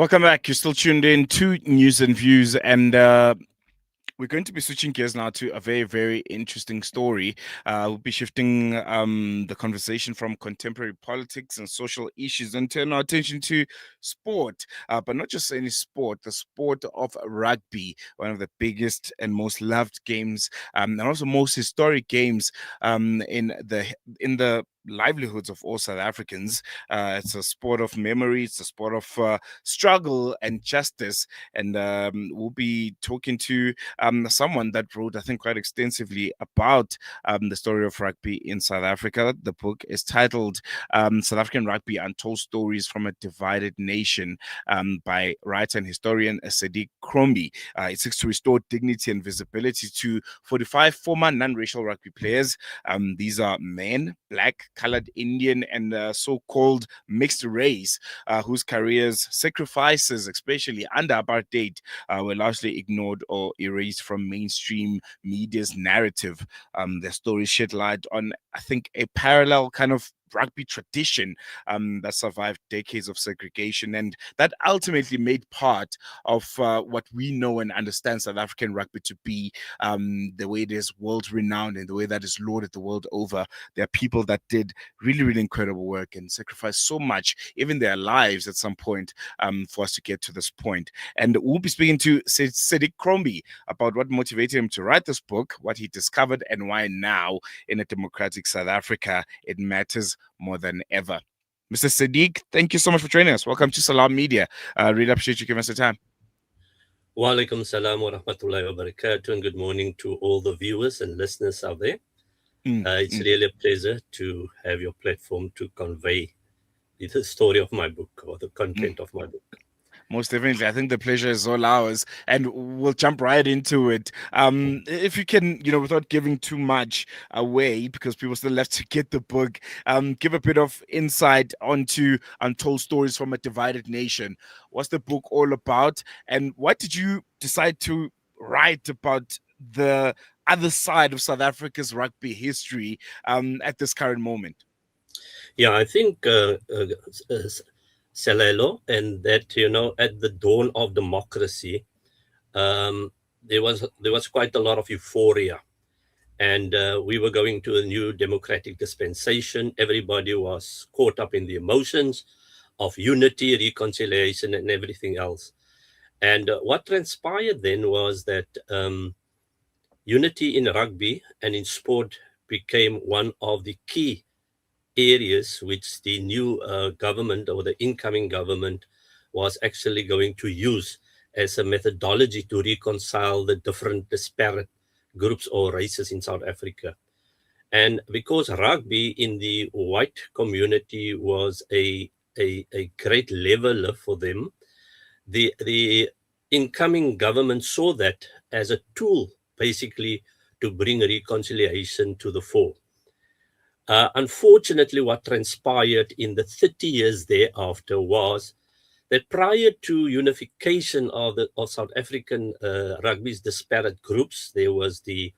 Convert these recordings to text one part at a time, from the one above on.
Welcome back. You're still tuned in to News and Views, and we're going to be switching gears now to a very, very interesting story. We'll be shifting the conversation from contemporary politics and social issues and turn our attention to sport, but not just any sport, the sport of rugby, one of the biggest and most loved games, and also most historic games in the livelihoods of all South Africans. It's a sport of memory, it's a sport of struggle and justice. And we'll be talking to someone that wrote, I think, quite extensively about the story of rugby in South Africa. The book is titled South African Rugby Untold Stories from a Divided Nation by writer and historian Sedick Crombie. It seeks to restore dignity and visibility to 45 former non-racial rugby players. These are men, black, colored, Indian, and so-called mixed race, whose careers, sacrifices, especially under apartheid, were largely ignored or erased from mainstream media's narrative. Their stories shed light on, I think, a parallel kind of rugby tradition that survived decades of segregation and that ultimately made part of what we know and understand South African rugby to be, the way it is world renowned and the way that is lauded the world over. There are people that did really, really incredible work and sacrificed so much, even their lives at some point, for us to get to this point. And we'll be speaking to Sedick Crombie about what motivated him to write this book, what he discovered, and why now, in a democratic South Africa, it matters more than ever. Mr. Sedick, thank you so much for joining us. Welcome to Salam Media. Really appreciate you giving us the time. Wa alaikum salam wa rahmatullahi wa barakatuh, and good morning to all the viewers and listeners out there. It's really a pleasure to have your platform to convey the story of my book or the content of my book. Most definitely. I think the pleasure is all ours, and we'll jump right into it. If you can, without giving too much away, because people still have to get the book, give a bit of insight onto Untold Stories from a Divided Nation. What's the book all about, and what did you decide to write about the other side of South Africa's rugby history at this current moment? Yeah, I think Salelo, and that at the dawn of democracy, there was quite a lot of euphoria, and we were going to a new democratic dispensation. Everybody was caught up in the emotions of unity, reconciliation, and everything else. And what transpired then was that unity in rugby and in sport became one of the key areas which the new government or the incoming government was actually going to use as a methodology to reconcile the different disparate groups or races in South Africa. And because rugby in the white community was a great leveler for them, the incoming government saw that as a tool basically to bring reconciliation to the fore. Unfortunately, what transpired in the 30 years thereafter was that prior to unification of South African rugby's disparate groups, there was the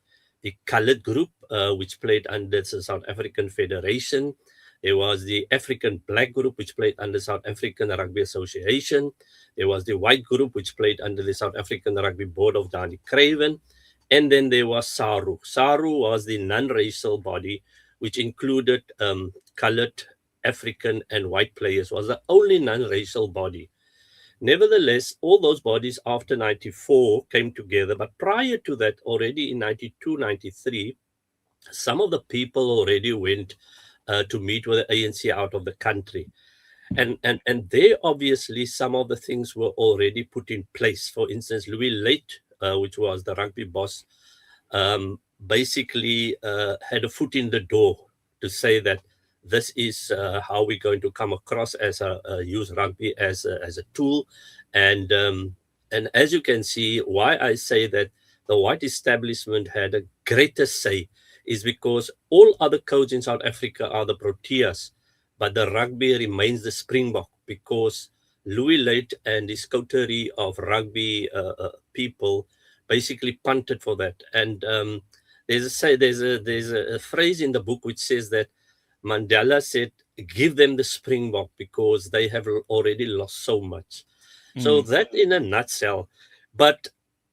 colored group, which played under the South African Federation. There was the African Black group, which played under South African Rugby Association. There was the white group, which played under the South African Rugby Board of Danny Craven. And then there was SARU. SARU was the non-racial body, which included colored, African, and white players, was the only non-racial body. Nevertheless, all those bodies after 94 came together, but prior to that, already in 92, 93, some of the people already went to meet with the ANC out of the country. And there, obviously, some of the things were already put in place. For instance, Louis Late, which was the rugby boss, basically had a foot in the door to say that this is how we're going to come across as use rugby as a tool. And as you can see, why I say that the white establishment had a greater say is because all other codes in South Africa are the Proteas, but the rugby remains the Springbok, because Louis Late and his coterie of rugby people basically punted for that. And there's a phrase in the book which says that Mandela said, give them the Springbok because they have already lost so much. So Mm, that in a nutshell. But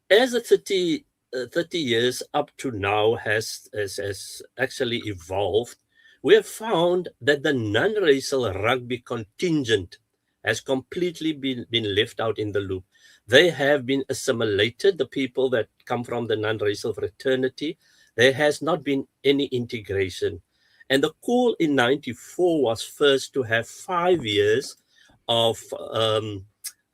as the 30 years up to now has actually evolved, we have found that the non-racial rugby contingent has completely been left out in the loop. They have been assimilated, the people that come from the non-racial fraternity. There has not been any integration. And the call in 94 was first to have 5 years of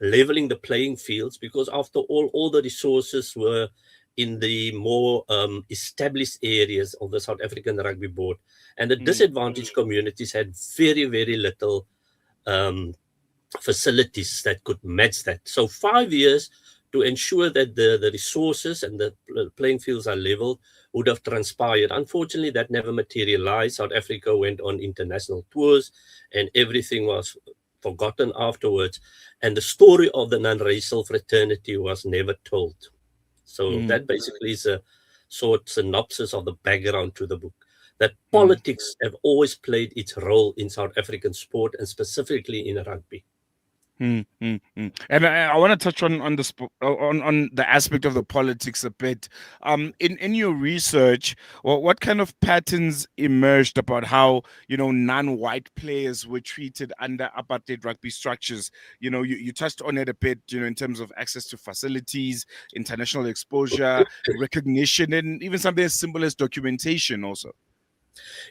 leveling the playing fields, because after all the resources were in the more established areas of the South African Rugby Board, and the mm, disadvantaged communities had very little um, facilities that could match that. So 5 years to ensure that the resources and the playing fields are leveled would have transpired. Unfortunately, that never materialized. South Africa went on international tours and everything was forgotten afterwards. And the story of the non-racial fraternity was never told. So mm, that basically is a short synopsis of the background to the book. That mm. politics have always played its role in South African sport and specifically in rugby. Mm, mm, mm. And I want to touch on the on the aspect of the politics a bit. In your research, what kind of patterns emerged about how non-white players were treated under apartheid rugby structures? You touched on it a bit. In terms of access to facilities, international exposure, recognition, and even something as simple as documentation. Also.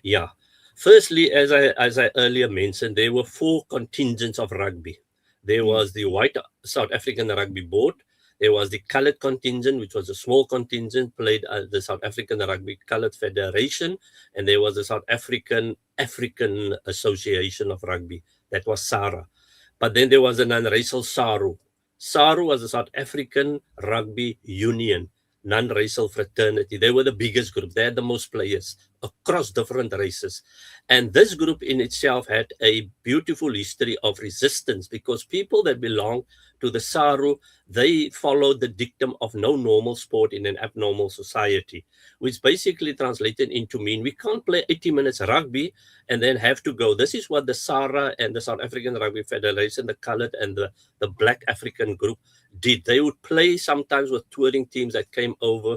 Yeah. Firstly, as I earlier mentioned, there were four contingents of rugby. There Mm, was the white South African Rugby Board. There was the coloured contingent, which was a small contingent played at the South African Rugby Coloured Federation, and there was the South African Association of Rugby. That was SARA. But then there was a non-racial SARU. SARU was the South African Rugby Union, non-racial fraternity. They were the biggest group. They had the most players across different races. And this group in itself had a beautiful history of resistance, because people that belong to the SARU, they followed the dictum of no normal sport in an abnormal society, which basically translated into mean we can't play 80 minutes rugby and then have to go. This is what the SARA and the South African Rugby Federation, the colored and the black African group did. They would play sometimes with touring teams that came over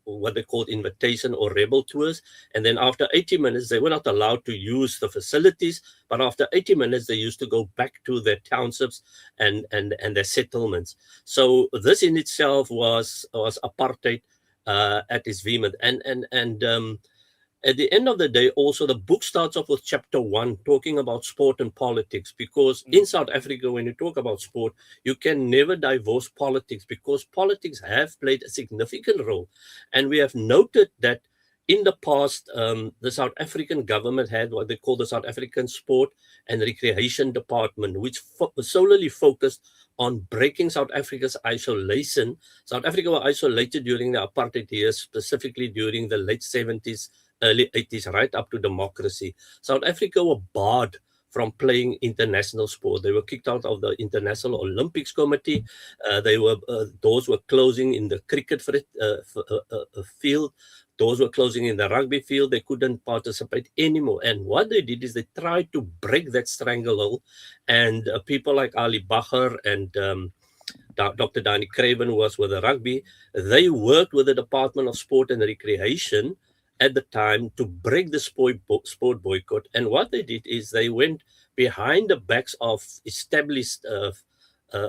what they called invitation or rebel tours. And then after 80 minutes, they were not allowed to use the facilities. But after 80 minutes, they used to go back to their townships and their settlements. So this in itself was apartheid at its vehement. And at the end of the day, also the book starts off with chapter 1 talking about sport and politics, because in South Africa, when you talk about sport, you can never divorce politics, because politics have played a significant role. And we have noted that in the past, the South African government had what they call the South African Sport and Recreation Department, which solely focused on breaking South Africa's isolation. South Africa was isolated during the apartheid years, specifically during the late 70s, early 80s, right up to democracy. South Africa were barred from playing international sport. They were kicked out of the International Olympics Committee. Doors were closing in the cricket field. Doors were closing in the rugby field. They couldn't participate anymore. And what they did is they tried to break that stranglehold. And people like Ali Bacher and Dr. Danny Craven, who was with the rugby, they worked with the Department of Sport and Recreation at the time to break the sport boycott. And what they did is they went behind the backs of established uh,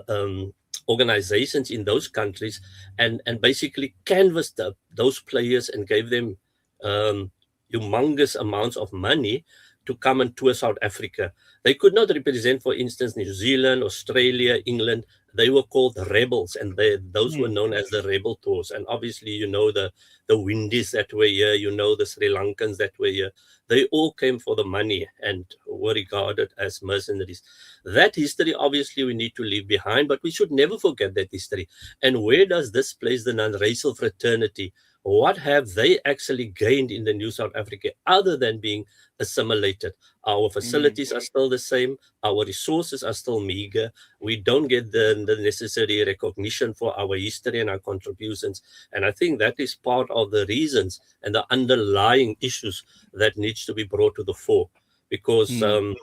um, organizations in those countries and basically canvassed those players and gave them um, humongous amounts of money to come and tour South Africa. They could not represent, for instance, New Zealand, Australia, England. They were called rebels, and those were mm, known as the rebel tours. And obviously, the Windies that were here, the Sri Lankans that were here. They all came for the money and were regarded as mercenaries. That history, obviously, we need to leave behind, but we should never forget that history. And where does this place the non-racial fraternity? What have they actually gained in the new South Africa other than being assimilated? Our mm, facilities are still the same. Our resources are still meager. We don't get the necessary recognition for our history and our contributions. And I think that is part of the reasons and the underlying issues that needs to be brought to the fore. Because mm,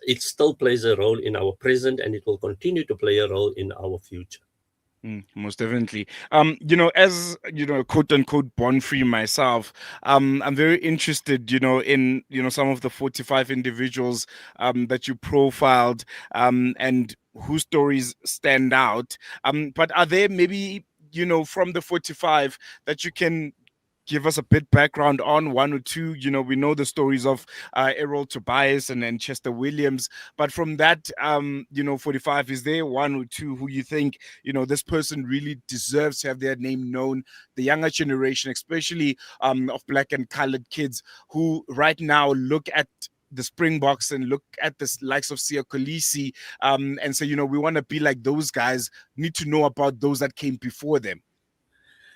it still plays a role in our present, and it will continue to play a role in our future. Most definitely. As quote unquote born free myself, I'm very interested, in some of the 45 individuals that you profiled, and whose stories stand out. But are there maybe from the 45 that you can give us a bit background on one or two? We know the stories of Errol Tobias and Chester Williams, but from that 45, is there one or two who you think this person really deserves to have their name known, the younger generation, especially of black and colored kids who right now look at the Springboks and look at the likes of Sia Kolisi, and say, we want to be like those guys, need to know about those that came before them?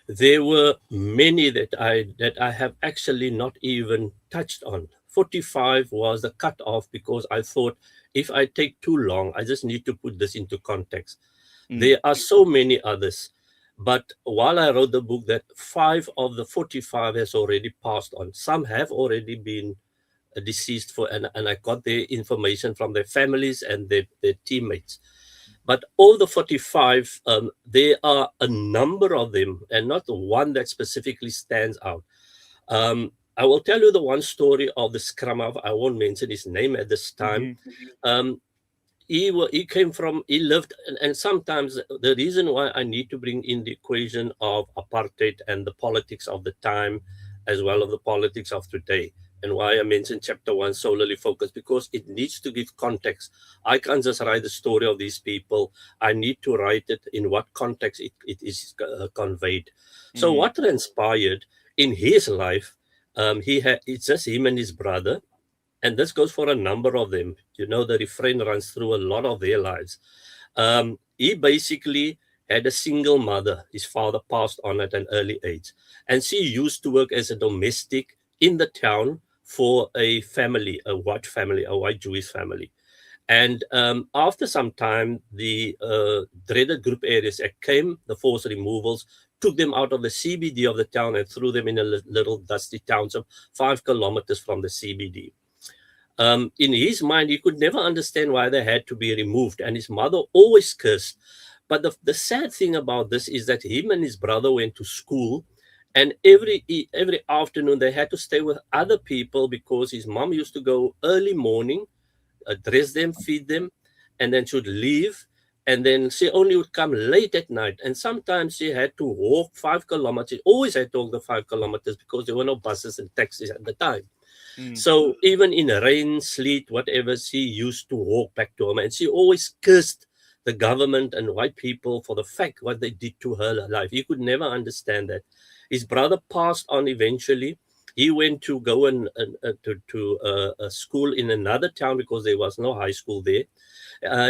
There were many that I have actually not even touched on. 45 was the cutoff because I thought if I take too long, I just need to put this into context. There are so many others. But while I wrote the book, that 5 of the 45 has already passed on. Some have already been deceased, and I got their information from their families and their teammates. But all the 45, there are a number of them, and not one that specifically stands out. I will tell you the one story of the scrum half. I won't mention his name at this time. He came from, he lived, and sometimes the reason why I need to bring in the equation of apartheid and the politics of the time, as well as the politics of today, and why I mentioned chapter 1 solely focused, because it needs to give context. I can't just write the story of these people. I need to write it in what context it is conveyed. So what transpired in his life, it's just him and his brother. And this goes for a number of them. The refrain runs through a lot of their lives. He basically had a single mother. His father passed on at an early age. And she used to work as a domestic in the town for a family, a white Jewish family. And after some time, the dreaded Group Areas Act came, the forced removals, took them out of the CBD of the town and threw them in a little dusty township 5 kilometers from the CBD. In his mind, he could never understand why they had to be removed, and his mother always cursed. But the sad thing about this is that him and his brother went to school, and every afternoon they had to stay with other people because his mom used to go early morning, dress them, feed them, and then she would leave. And then she only would come late at night. And sometimes she had to walk 5 kilometers. She always had to walk the 5 kilometers because there were no buses and taxis at the time. So even in rain, sleet, whatever, she used to walk back to home. And she always cursed the government and white people for the fact what they did to her life. He could never understand that. His brother passed on eventually. He went to go to a school in another town because there was no high school there.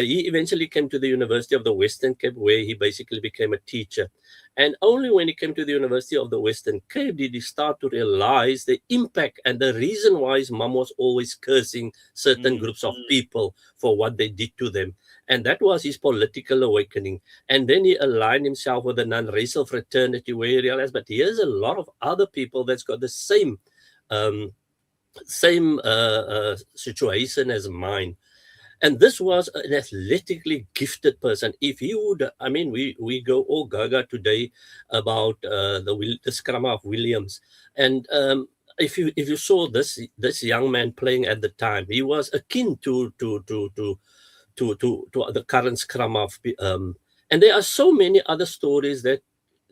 He eventually came to the University of the Western Cape, where he basically became a teacher. And only when he came to the University of the Western Cape did he start to realize the impact and the reason why his mom was always cursing certain groups of people for what they did to them. And that was his political awakening. And then he aligned himself with a non-racial fraternity where he realized, but here's a lot of other people that's got the same situation as mine. And this was an athletically gifted person. If he would, we go all gaga today about the scrum of Williams. And if you saw this young man playing at the time, he was akin to the current scrum of. And there are so many other stories that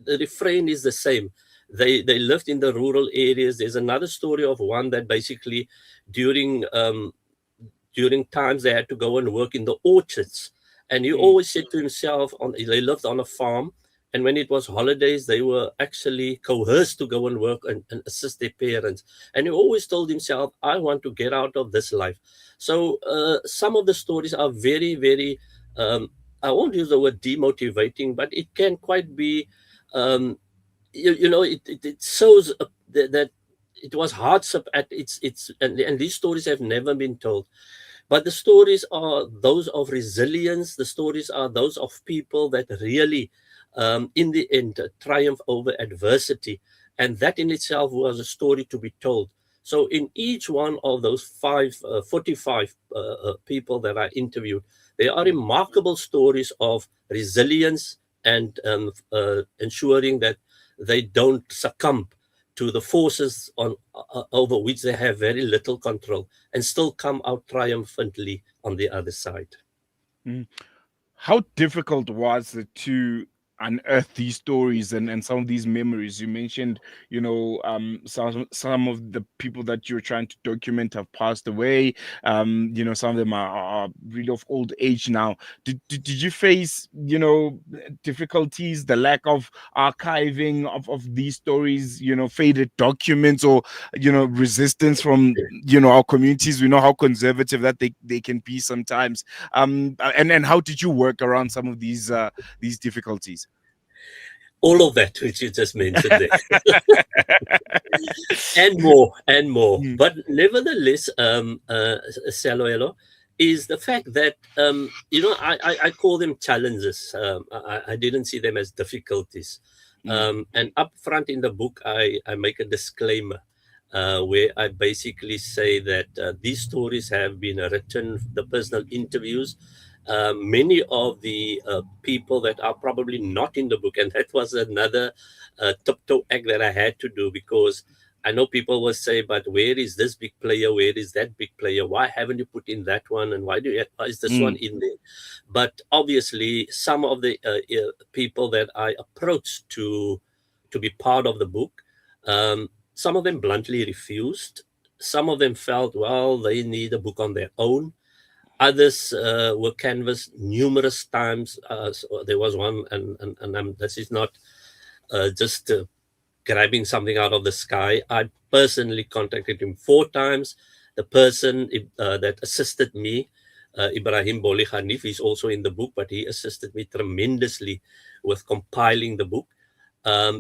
the refrain is the same. They lived in the rural areas. There's another story of one that basically during times they had to go and work in the orchards. And he always said to himself, they lived on a farm, and when it was holidays, they were actually coerced to go and work and assist their parents. And he always told himself, I want to get out of this life. So some of the stories are very, very, I won't use the word demotivating, but it can quite be, it shows that it was hardship at its and these stories have never been told. But the stories are those of resilience. The stories are those of people that really, in the end, triumph over adversity. And that in itself was a story to be told. So in each one of those 45 people that I interviewed, there are remarkable stories of resilience and ensuring that they don't succumb to the forces over which they have very little control, and still come out triumphantly on the other side. Mm. How difficult was it to unearth these stories and some of these memories? You mentioned, some of the people that you're trying to document have passed away. Some of them are really of old age now. Did you face, difficulties, the lack of archiving of these stories, faded documents, or resistance from our communities? We know how conservative that they can be sometimes. And how did you work around some of these difficulties? All of that which you just mentioned there, and more, and more. Mm, But nevertheless, Saloelo, is the fact that I call them challenges. I didn't see them as difficulties. mm, And up front in the book, I make a disclaimer where I basically say that these stories have been written, the personal interviews. Many of the people that are probably not in the book, and that was another tiptoe act that I had to do, because I know people will say, but where is this big player? Where is that big player? Why haven't you put in that one? And why is this one mm, in there? But obviously, some of the people that I approached to be part of the book, some of them bluntly refused. Some of them felt, well, they need a book on their own. Others were canvassed numerous times. So there was one, and this is not just grabbing something out of the sky. I personally contacted him 4 times. The person that assisted me, Ibrahim Boli Hanif, is also in the book, but he assisted me tremendously with compiling the book,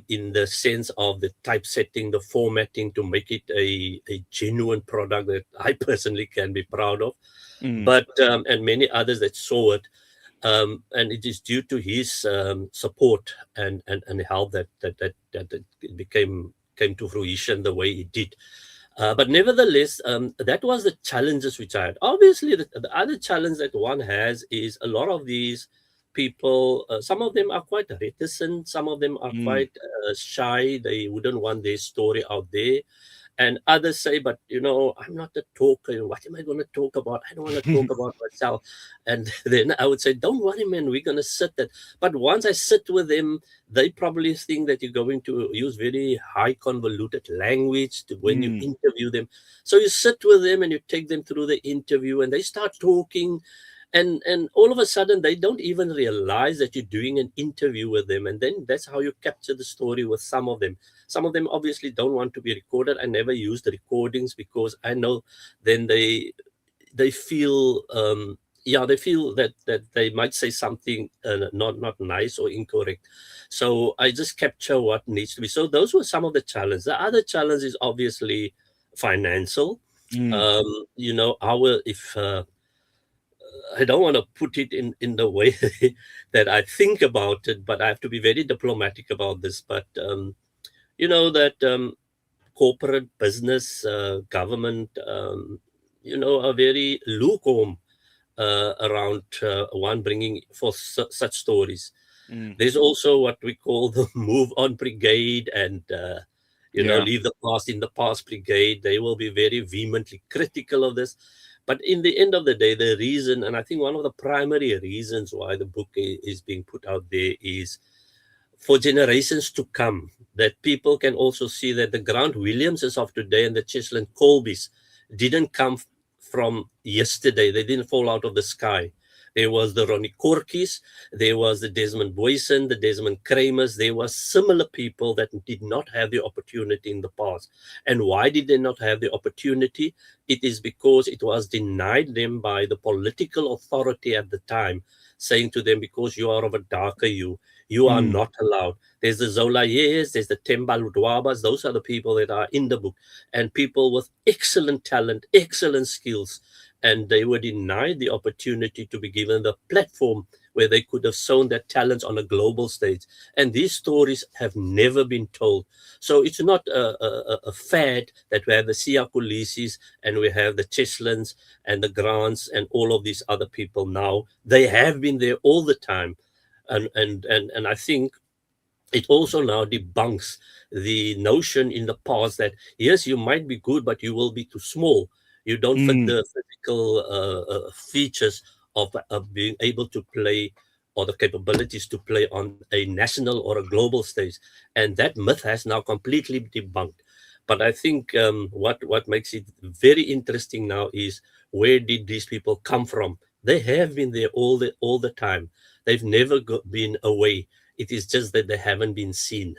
in the sense of the typesetting, the formatting, to make it a genuine product that I personally can be proud of. mm, But and many others that saw it, and it is due to his support and help that it came to fruition the way it did. But nevertheless, that was the challenges which I had. Obviously, the other challenge that one has is a lot of these people. Some of them are quite reticent. Some of them are mm. quite shy. They wouldn't want their story out there. And others say, but I'm not a talker. What am I going to talk about? I don't want to talk about myself. And then I would say, don't worry, man, we're going to sit there. But once I sit with them, they probably think that you're going to use very high convoluted language when you Mm, interview them. So you sit with them and you take them through the interview, and they start talking, and all of a sudden they don't even realize that you're doing an interview with them. And then that's how you capture the story with some of them. Some of them obviously don't want to be recorded. I never use the recordings, because I know then they feel they feel that they might say something not nice or incorrect. So I just capture what needs to be. So those were some of the challenges. The other challenge is obviously financial. mm, Our if I don't want to put it in the way that I think about it, but I have to be very diplomatic about this. But that corporate business, government, are very lukewarm around one bringing for such stories. mm. There's also what we call the move on brigade, and Yeah. leave the past in the past brigade. They will be very vehemently critical of this. But in the end of the day, the reason, and I think one of the primary reasons why the book is being put out there, is for generations to come, that people can also see that the Grant Williamses of today and the Cheslin Colbys didn't come from yesterday. They didn't fall out of the sky. There was the Ronnie Corkis, there was the Desmond Boyson, the Desmond Kramers. There were similar people that did not have the opportunity in the past. And why did they not have the opportunity? It is because it was denied them by the political authority at the time, saying to them, because you are of a darker hue, you are Mm, not allowed. There's the Zolayes, there's the Temba Ludwabas. Those are the people that are in the book, and people with excellent talent, excellent skills. And they were denied the opportunity to be given the platform where they could have shown their talents on a global stage. And these stories have never been told. So it's not a fad that we have the Siya Kolisis and we have the Cheslands and the Grants and all of these other people now. They have been there all the time. And I think it also now debunks the notion in the past that yes, you might be good, but you will be too small. You don't fit Mm, the physical features of being able to play or the capabilities to play on a national or a global stage. And that myth has now completely debunked. But I think what makes it very interesting now is where did these people come from? They have been there all the time. They've never been away. It is just that they haven't been seen.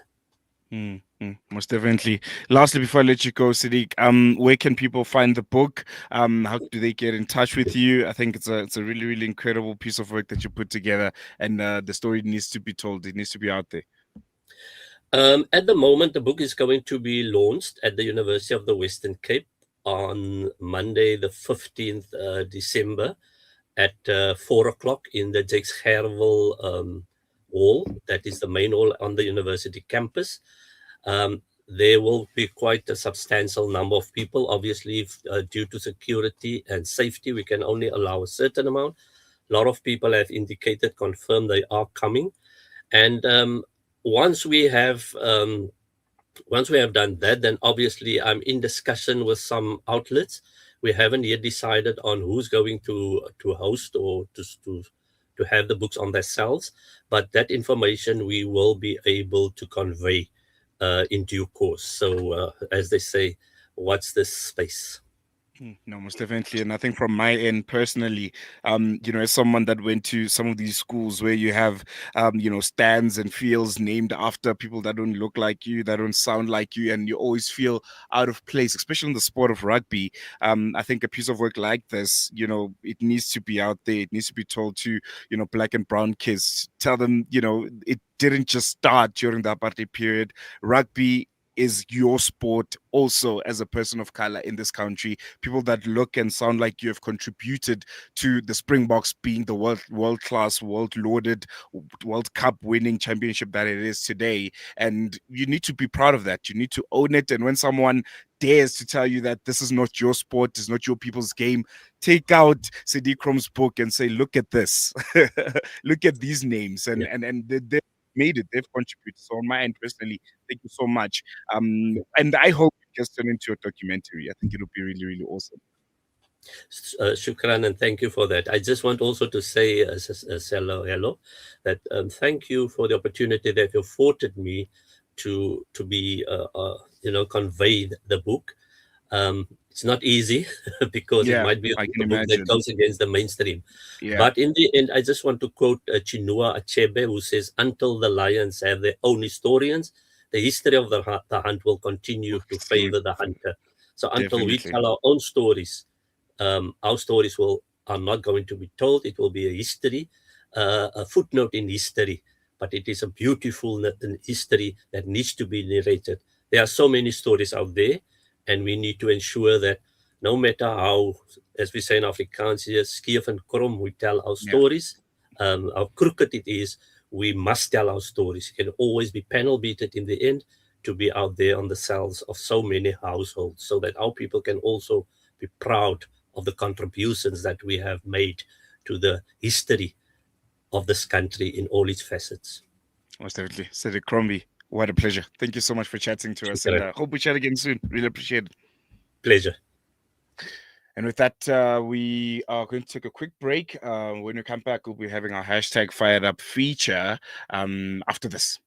most definitely. Lastly, before I let you go, Sadiq, where can people find the book? How do they get in touch with you? I think it's a really, really incredible piece of work that you put together, and the story needs to be told. It needs to be out there. At the moment, the book is going to be launched at the University of the Western Cape on Monday, the 15th December at 4 o'clock in the Jakes Gerwel hall. That is the main hall on the university campus. There will be quite a substantial number of people. Obviously, due to security and safety, we can only allow a certain amount. A lot of people have indicated, confirmed they are coming. And once we have done that, then obviously I'm in discussion with some outlets. We haven't yet decided on who's going to host or to have the books on themselves, but that information we will be able to convey in due course. So as they say, watch this space. No, most definitely. And I think from my end personally, as someone that went to some of these schools where you have, stands and fields named after people that don't look like you, that don't sound like you, and you always feel out of place, especially in the sport of rugby. I think a piece of work like this, it needs to be out there. It needs to be told to, black and brown kids. Tell them, it didn't just start during the apartheid period. Rugby is your sport also as a person of color in this country. People that look and sound like you have contributed to the Springboks being the world class, world lauded, World Cup winning championship that it is today. And you need to be proud of that. You need to own it. And when someone dares to tell you that this is not your sport, it's not your people's game, take out Sedick Crom's book and say, look at this. Look at these names. Yeah. And they've made it, they've contributed. So on my end personally, thank you so much. And I hope it gets turned into a documentary. I think it'll be really, really awesome. Shukran, and thank you for that. I just want also to say, hello, that thank you for the opportunity that you afforded me to be, convey the book. It's not easy because it Yeah, might be I can a book that imagine. goes against the mainstream. Yeah, But in the end, I just want to quote Chinua Achebe, who says, "Until the lions have their own historians, the history of the hunt will continue to dude, favor the hunter." So until we definitely. tell our own stories, our stories are not going to be told. It will be a history, a footnote in history, but it is a beautiful history that needs to be narrated. There are so many stories out there, and we need to ensure that no matter how, as we say in Afrikaans here, skief and krom, we tell our Yeah, stories, how crooked it is, we must tell our stories. It can always be panel beaten in the end to be out there on the cells of so many households so that our people can also be proud of the contributions that we have made to the history of this country in all its facets. most definitely. Sedick Crombie, what a pleasure. Thank you so much for chatting to us, and Shukran. hope we chat again soon. Really appreciate it. Pleasure. And with that, we are going to take a quick break. When we come back, we'll be having our hashtag fired up feature after this.